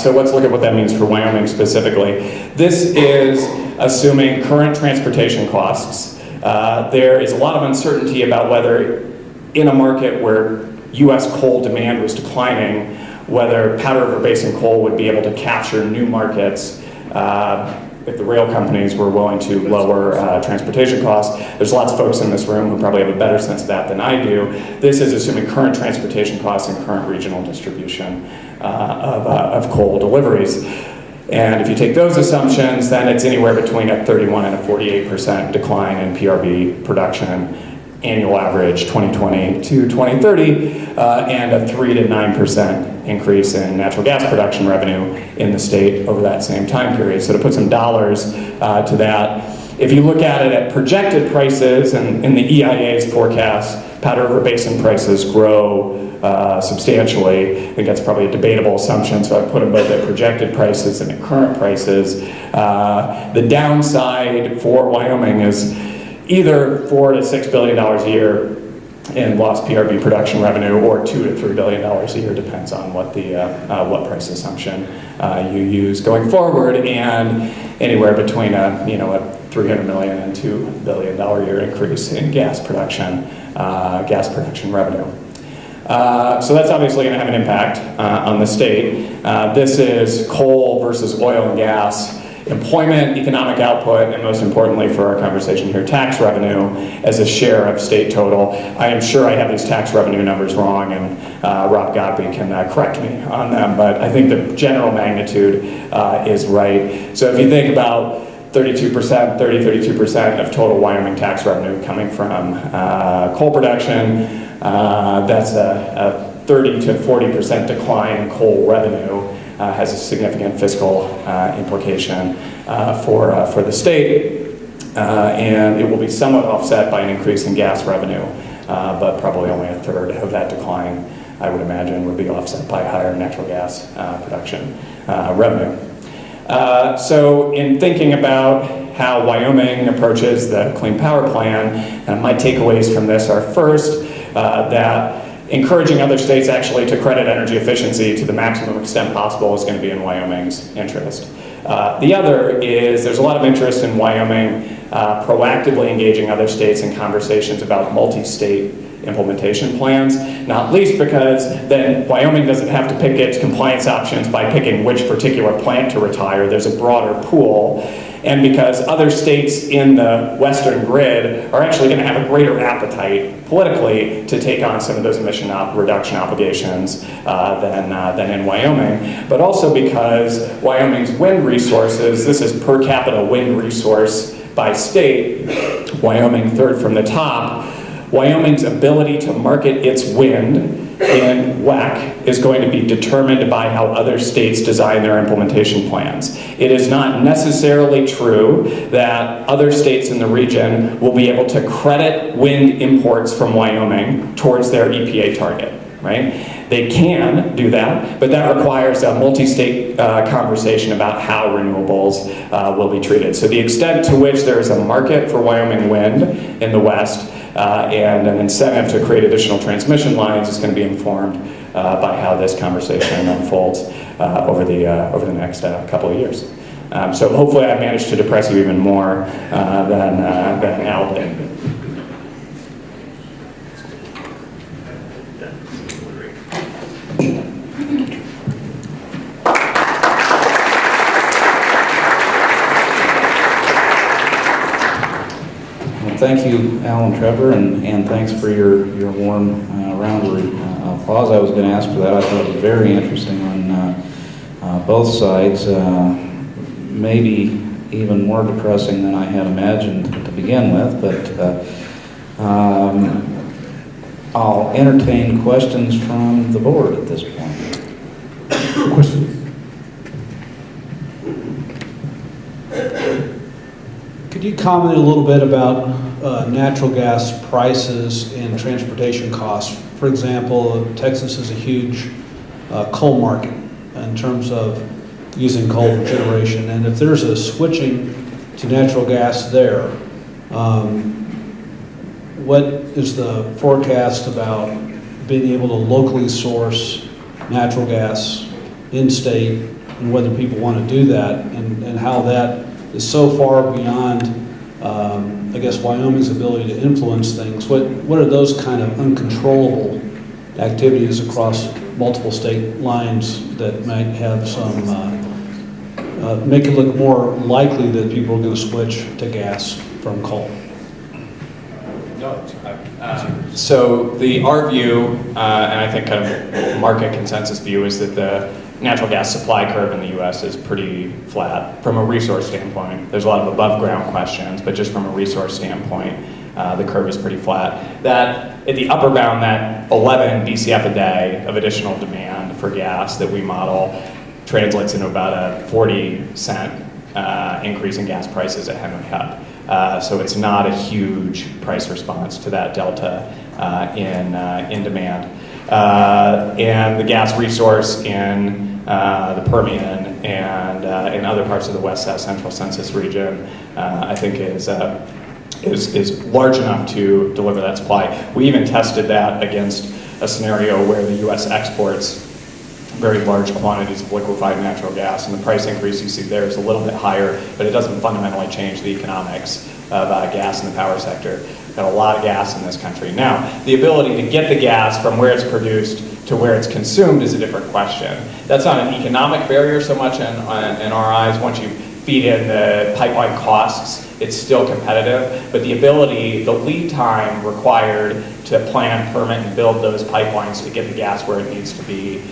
So let's look at what that means for Wyoming specifically. This is assuming current transportation costs. There is a lot of uncertainty about whether in a market where US coal demand was declining, whether Powder River Basin coal would be able to capture new markets if the rail companies were willing to lower transportation costs. There's lots of folks in this room who probably have a better sense of that than I do. This is assuming current transportation costs and current regional distribution of coal deliveries. And if you take those assumptions, then it's anywhere between a 31 and a 48% decline in PRB production, annual average 2020 to 2030, and a 3 to 9% increase in natural gas production revenue in the state over that same time period. So to put some dollars to that, if you look at it at projected prices, and in the EIA's forecast, Powder River Basin prices grow substantially. I think that's probably a debatable assumption, so I put them both at projected prices and at current prices. The downside for Wyoming is either $4 to $6 billion a year in lost PRB production revenue, or $2 to $3 billion a year, depends on what the what price assumption you use going forward, and anywhere between a $300 million and $2 billion a year increase in gas production revenue. So that's obviously going to have an impact on the state. This is coal versus oil and gas, employment, economic output, and most importantly for our conversation here, tax revenue as a share of state total. I am sure I have these tax revenue numbers wrong, and Rob Godby can correct me on them, but I think the general magnitude is right. So if you think about 32% of total Wyoming tax revenue coming from coal production, that's a 30 to 40% decline in coal revenue. Has a significant fiscal implication for the state, and it will be somewhat offset by an increase in gas revenue, but probably only a third of that decline, I would imagine, would be offset by higher natural gas production revenue. So in thinking about how Wyoming approaches the Clean Power Plan, my takeaways from this are first, that encouraging other states actually to credit energy efficiency to the maximum extent possible is going to be in Wyoming's interest. The other is there's a lot of interest in Wyoming proactively engaging other states in conversations about multi-state implementation plans, not least because then Wyoming doesn't have to pick its compliance options by picking which particular plant to retire. There's a broader pool. And because other states in the western grid are actually going to have a greater appetite politically to take on some of those emission reduction obligations than in Wyoming, but also because Wyoming's wind resources, this is per capita wind resource by state, Wyoming third from the top, Wyoming's ability to market its wind in WEC is going to be determined by how other states design their implementation plans. It is not necessarily true that other states in the region will be able to credit wind imports from Wyoming towards their EPA target, right? They can do that, but that requires a multi-state conversation about how renewables will be treated. So the extent to which there is a market for Wyoming wind in the West and an incentive to create additional transmission lines is going to be informed by how this conversation unfolds over the next couple of years. So hopefully I managed to depress you even more than Al did. Thank you, Al and Trevor, and thanks for your warm round of applause. I was going to ask for that. I thought it was very interesting on both sides, maybe even more depressing than I had imagined to begin with, but I'll entertain questions from the board at this point. Questions? Could you comment a little bit about natural gas prices and transportation costs? For example, Texas is a huge coal market in terms of using coal for generation, and if there's a switching to natural gas there, what is the forecast about being able to locally source natural gas in-state, and whether people want to do that, and how that is so far beyond, I guess, Wyoming's ability to influence things? What are those kind of uncontrollable activities across multiple state lines that might have some, make it look more likely that people are going to switch to gas from coal? So our view, and I think kind of market consensus view, is that the natural gas supply curve in the U.S. is pretty flat from a resource standpoint. There's a lot of above ground questions, but just from a resource standpoint, the curve is pretty flat. That at the upper bound, that 11 BCF a day of additional demand for gas that we model translates into about a 40-cent increase in gas prices at Henry Hub. So it's not a huge price response to that delta in demand. And the gas resource in the Permian and in other parts of the West South Central Census region, I think is large enough to deliver that supply. We even tested that against a scenario where the U.S. exports very large quantities of liquefied natural gas, and the price increase you see there is a little bit higher, but it doesn't fundamentally change the economics of gas in the power sector. We've got a lot of gas in this country. Now, the ability to get the gas from where it's produced to where it's consumed is a different question. That's not an economic barrier so much in our eyes. Once you feed in the pipeline costs, it's still competitive, but the ability, the lead time required to plan, permit, and build those pipelines to get the gas where it needs to be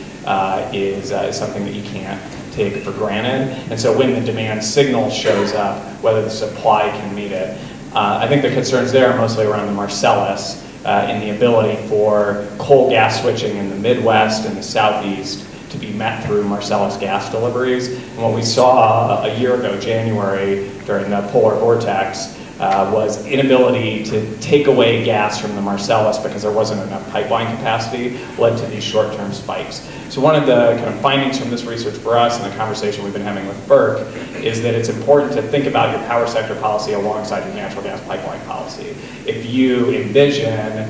is something that you can't take for granted. And so when the demand signal shows up, whether the supply can meet it, I think the concerns there are mostly around the Marcellus and the ability for coal gas switching in the Midwest and the Southeast to be met through Marcellus gas deliveries. And what we saw a year ago, January, during the polar vortex, was inability to take away gas from the Marcellus because there wasn't enough pipeline capacity, led to these short-term spikes. So one of the kind of findings from this research for us and the conversation we've been having with FERC is that it's important to think about your power sector policy alongside your natural gas pipeline policy. If you envision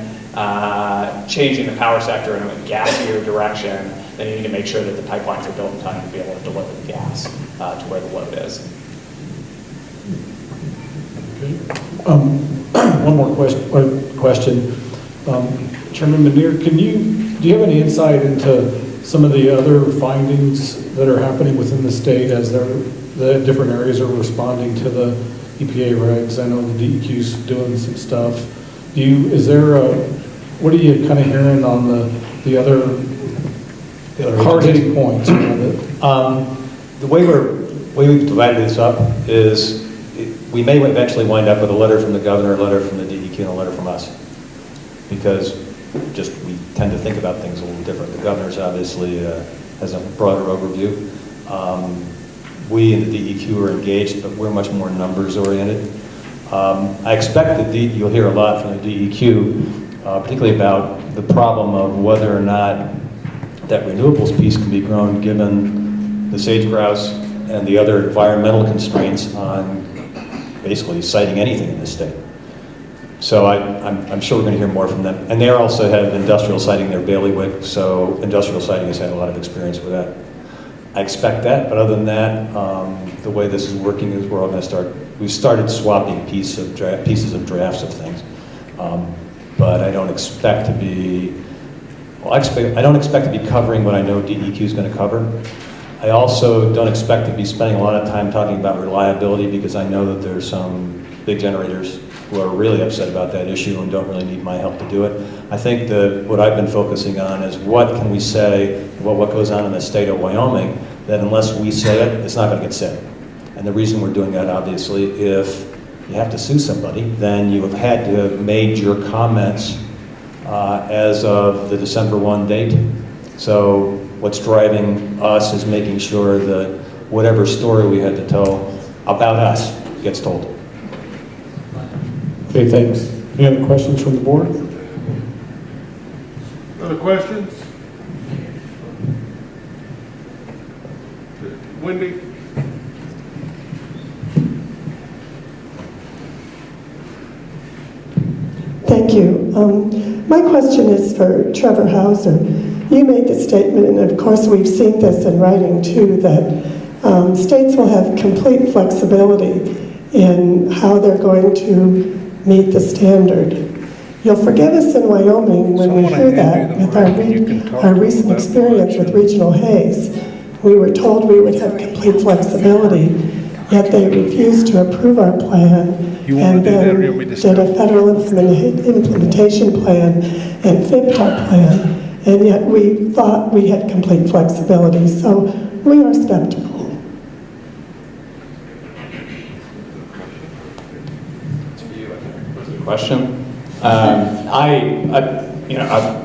changing the power sector in a gassier direction, then you need to make sure that the pipelines are built in time to be able to deliver the gas to where the load is. One more question. Chairman Muneer, do you have any insight into some of the other findings that are happening within the state as the different areas are responding to the EPA regs? I know the DEQ's doing some stuff. What are you kind of hearing on the other hard-hitting points? The way we've divided this up is we may eventually wind up with a letter from the governor, a letter from the DEQ, and a letter from us, because we tend to think about things a little different. The governor's obviously has a broader overview. We in the DEQ are engaged, but we're much more numbers oriented. I expect that you'll hear a lot from the DEQ, particularly about the problem of whether or not that renewables piece can be grown given the sage grouse and the other environmental constraints on basically siting anything in this state. So I'm sure we're going to hear more from them. And they also have industrial siting their bailiwick, so industrial siting has had a lot of experience with that. I expect that, but other than that, the way this is working is we're all going to we've started swapping pieces of drafts of things. But I don't expect to be, I don't expect to be covering what I know DEQ is going to cover. I also don't expect to be spending a lot of time talking about reliability because I know that there's some big generators who are really upset about that issue and don't really need my help to do it. I think that what I've been focusing on is what can we say about what goes on in the state of Wyoming that unless we say it, it's not going to get said. And the reason we're doing that, obviously, if you have to sue somebody, then you have had to have made your comments as of the December 1 date. So what's driving us is making sure that whatever story we had to tell about us gets told. Okay, thanks. Any other questions from the board? Other questions? Wendy? Thank you. My question is for Trevor Houser. You made the statement, and of course we've seen this in writing too, that states will have complete flexibility in how they're going to meet the standard. You'll forgive us in Wyoming when we hear that with our recent experience with Regional Haze. We were told we would have complete flexibility, yet they refused to approve our plan and then did a federal implementation plan and FIPP our plan, and yet we thought we had complete flexibility, so we are skeptical. Question.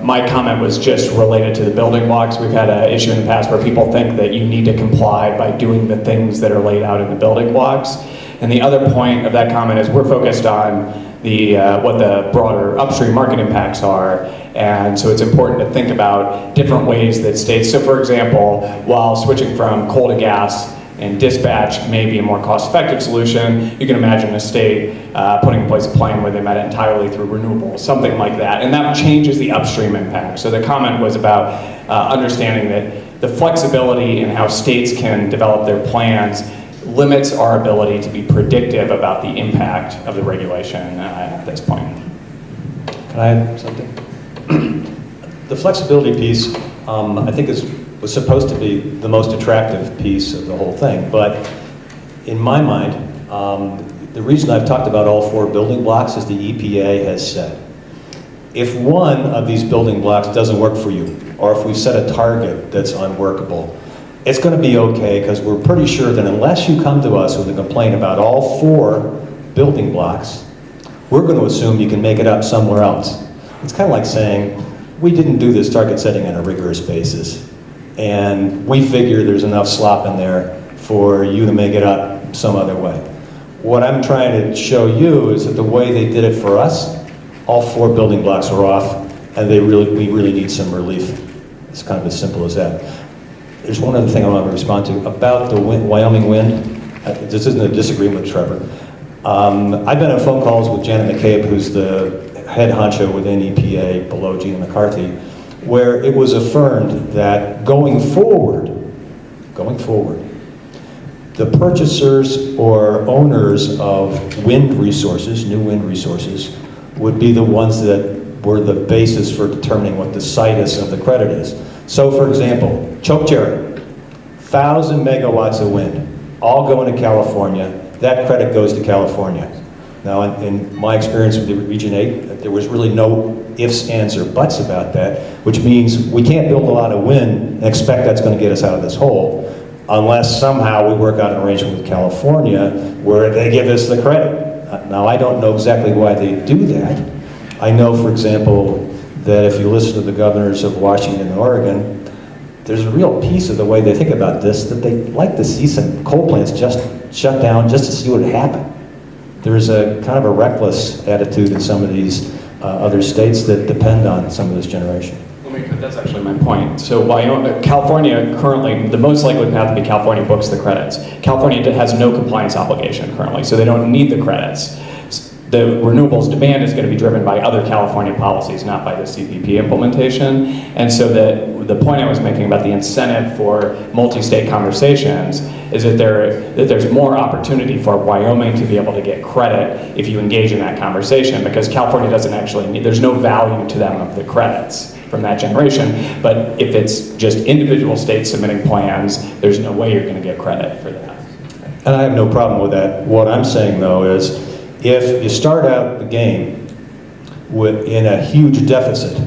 My comment was just related to the building blocks. We've had an issue in the past where people think that you need to comply by doing the things that are laid out in the building blocks. And the other point of that comment is we're focused on the what the broader upstream market impacts are. And so it's important to think about different ways that states, so for example, while switching from coal to gas and dispatch may be a more cost-effective solution, you can imagine a state putting in place a plan where they met it entirely through renewables, something like that. And that changes the upstream impact. So the comment was about understanding that the flexibility in how states can develop their plans limits our ability to be predictive about the impact of the regulation at this point. Can I add something? The flexibility piece, I think was supposed to be the most attractive piece of the whole thing, but in my mind, the reason I've talked about all four building blocks is the EPA has said, if one of these building blocks doesn't work for you, or if we've set a target that's unworkable, it's going to be okay because we're pretty sure that unless you come to us with a complaint about all four building blocks, we're going to assume you can make it up somewhere else. It's kind of like saying, we didn't do this target setting on a rigorous basis, and we figure there's enough slop in there for you to make it up some other way. What I'm trying to show you is that the way they did it for us, all four building blocks are off, and we really need some relief. It's kind of as simple as that. There's one other thing I want to respond to about the Wyoming wind. This isn't a disagreement with Trevor. I've been on phone calls with Janet McCabe, who's the head honcho within EPA below Gina McCarthy, where it was affirmed that going forward, the purchasers or owners of wind resources, new wind resources, would be the ones that were the basis for determining what the situs of the credit is. So for example, Chokecherry, 1,000 megawatts of wind, all going to California. That credit goes to California. Now, in my experience with the Region 8, there was really no ifs, ands, or buts about that, which means we can't build a lot of wind and expect that's going to get us out of this hole unless somehow we work out an arrangement with California where they give us the credit. Now, I don't know exactly why they do that. I know, for example, that if you listen to the governors of Washington and Oregon, there's a real piece of the way they think about this that they like to see some coal plants just shut down just to see what would happen. There's a kind of a reckless attitude in some of these other states that depend on some of this generation. That's actually my point. So California currently, the most likely path to be California books the credits. California has no compliance obligation currently, so they don't need the credits. the renewables demand is going to be driven by other California policies, not by the CPP implementation. And so the point I was making about the incentive for multi-state conversations is that there's more opportunity for Wyoming to be able to get credit if you engage in that conversation, because California doesn't actually need, there's no value to them of the credits from that generation. But if it's just individual states submitting plans, there's no way you're going to get credit for that. And I have no problem with that. What I'm saying, though, is if you start out the game in a huge deficit,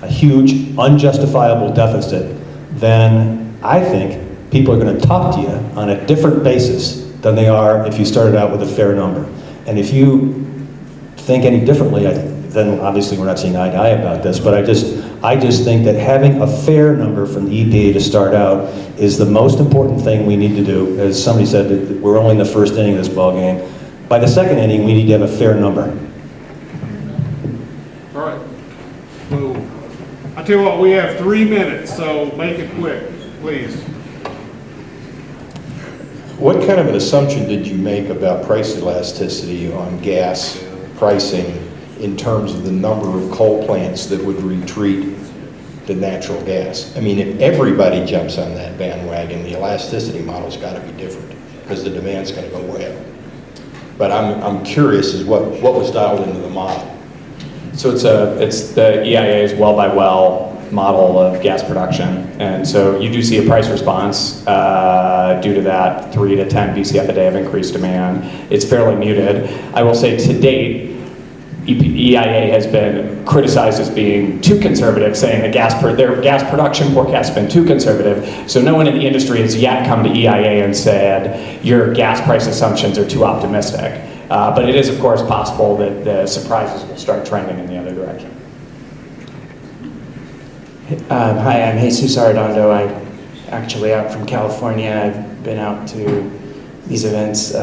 a huge unjustifiable deficit, then I think people are going to talk to you on a different basis than they are if you started out with a fair number. And if you think any differently, then obviously we're not seeing eye to eye about this, but I just think that having a fair number from the EPA to start out is the most important thing we need to do. As somebody said, that we're only in the first inning of this ball game. By the second inning, we need to have a fair number. All right. Well, I tell you what, we have 3 minutes, so make it quick, please. What kind of an assumption did you make about price elasticity on gas pricing in terms of the number of coal plants that would retreat to natural gas? I mean, if everybody jumps on that bandwagon, the elasticity model's got to be different because the demand's going to go way up. But I'm curious as what was dialed into the model. So it's the EIA's well by well model of gas production, and so you do see a price response due to that 3 to 10 BCF a day of increased demand. It's fairly muted. I will say to date, EIA has been criticized as being too conservative, saying that their gas production forecast has been too conservative. So no one in the industry has yet come to EIA and said, your gas price assumptions are too optimistic. But it is, of course, possible that the surprises will start trending in the other direction. Hi, I'm Jesus Arredondo. I'm actually out from California. I've been out to these events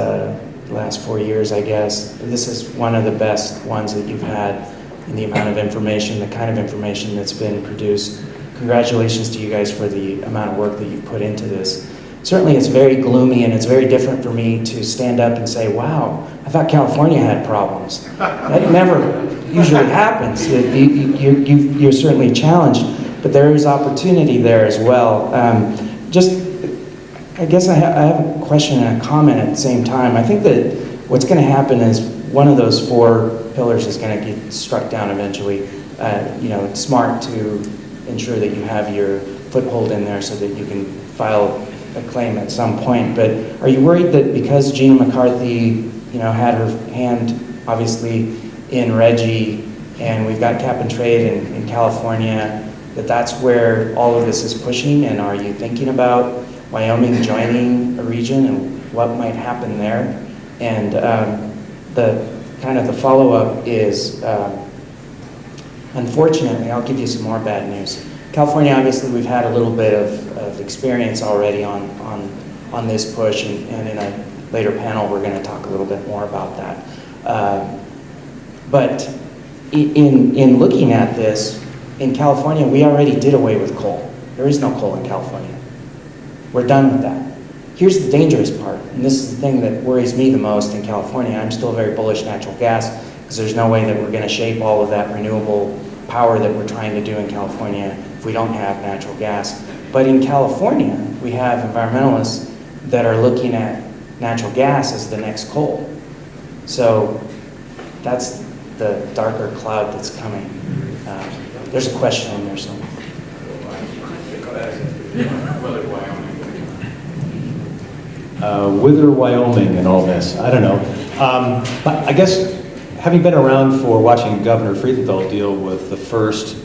last 4 years, I guess. This is one of the best ones that you've had in the amount of information, the kind of information that's been produced. Congratulations to you guys for the amount of work that you've put into this. Certainly it's very gloomy, and it's very different for me to stand up and say, wow, I thought California had problems. That never usually happens. You're certainly challenged, but there is opportunity there as well. I guess I have a question and a comment at the same time. I think that what's going to happen is one of those 4 pillars is going to get struck down eventually. It's smart to ensure that you have your foothold in there so that you can file a claim at some point. But are you worried that because Gina McCarthy, had her hand obviously in RGGI, and we've got cap and trade in California, that's where all of this is pushing? And are you thinking about Wyoming joining a region and what might happen there? And the follow-up is, unfortunately, I'll give you some more bad news. California, obviously, we've had a little bit of experience already on this push, and in a later panel, we're going to talk a little bit more about that. But in looking at this, in California, we already did away with coal. There is no coal in California. We're done with that. Here's the dangerous part, and this is the thing that worries me the most in California. I'm still very bullish natural gas, because there's no way that we're going to shape all of that renewable power that we're trying to do in California if we don't have natural gas. But in California, we have environmentalists that are looking at natural gas as the next coal. So that's the darker cloud that's coming. There's a question in there somewhere. Wither Wyoming and all this, I don't know. But I guess having been around for watching Governor Friedenthal deal with the first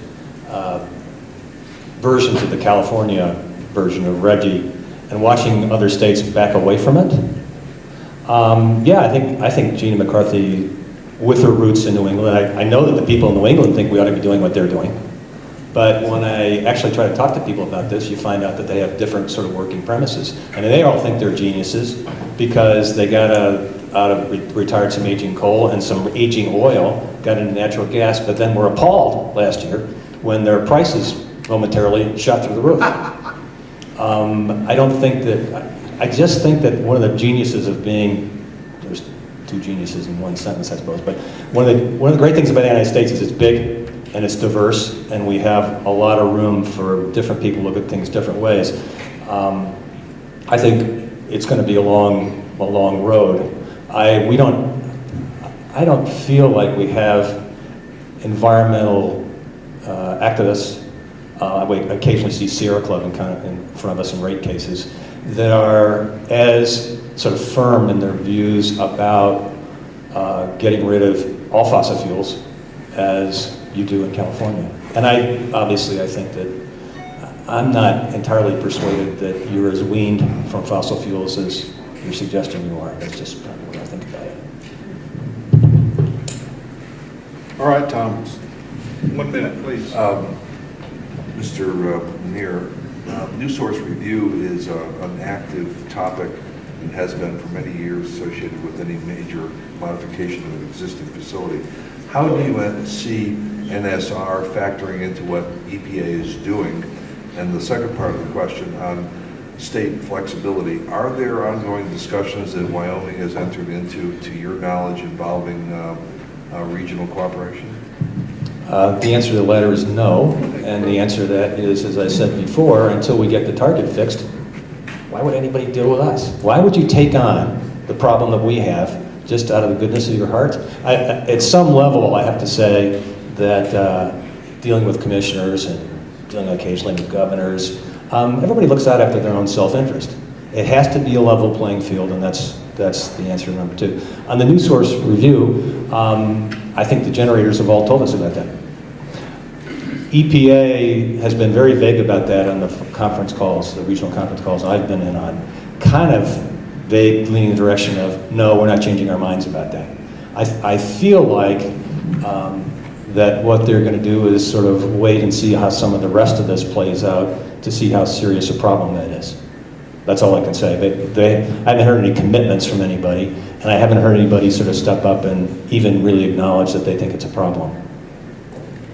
versions of the California version of RGGI and watching other states back away from it, I think Gina McCarthy, with her roots in New England, I know that the people in New England think we ought to be doing what they're doing. But when I actually try to talk to people about this, you find out that they have different sort of working premises. And they all think they're geniuses because they got retired some aging coal and some aging oil, got into natural gas, but then were appalled last year when their prices momentarily shot through the roof. I just think that one of the geniuses of being two geniuses in one sentence, I suppose. But one of the great things about the United States is it's big and it's diverse, and we have a lot of room for different people to look at things different ways. I think it's going to be a long road. I don't feel like we have environmental activists. We occasionally see Sierra Club in front of us in rate cases that are as sort of firm in their views about getting rid of all fossil fuels as you do in California. And I think that I'm not entirely persuaded that you're as weaned from fossil fuels as you're suggesting you are. That's just probably what I think about it. All right, Tom. 1 minute, please. Mr. Neer, New Source Review is an active topic and has been for many years associated with any major modification of an existing facility. How do you see NSR factoring into what EPA is doing? And the second part of the question on state flexibility, are there ongoing discussions that Wyoming has entered into, to your knowledge, involving regional cooperation? The answer to the letter is no, and the answer to that is, as I said before, until we get the target fixed, why would anybody deal with us? Why would you take on the problem that we have just out of the goodness of your heart? At some level, I have to say that dealing with commissioners and dealing occasionally with governors, everybody looks out after their own self-interest. It has to be a level playing field, and that's the answer to number 2. On the New Source Review, I think the generators have all told us about that. EPA has been very vague about that on the conference calls, the regional conference calls I've been in on, kind of vague, leaning in the direction of, no, we're not changing our minds about that. I feel like that what they're going to do is sort of wait and see how some of the rest of this plays out to see how serious a problem that is. That's all I can say. I haven't heard any commitments from anybody, and I haven't heard anybody sort of step up and even really acknowledge that they think it's a problem.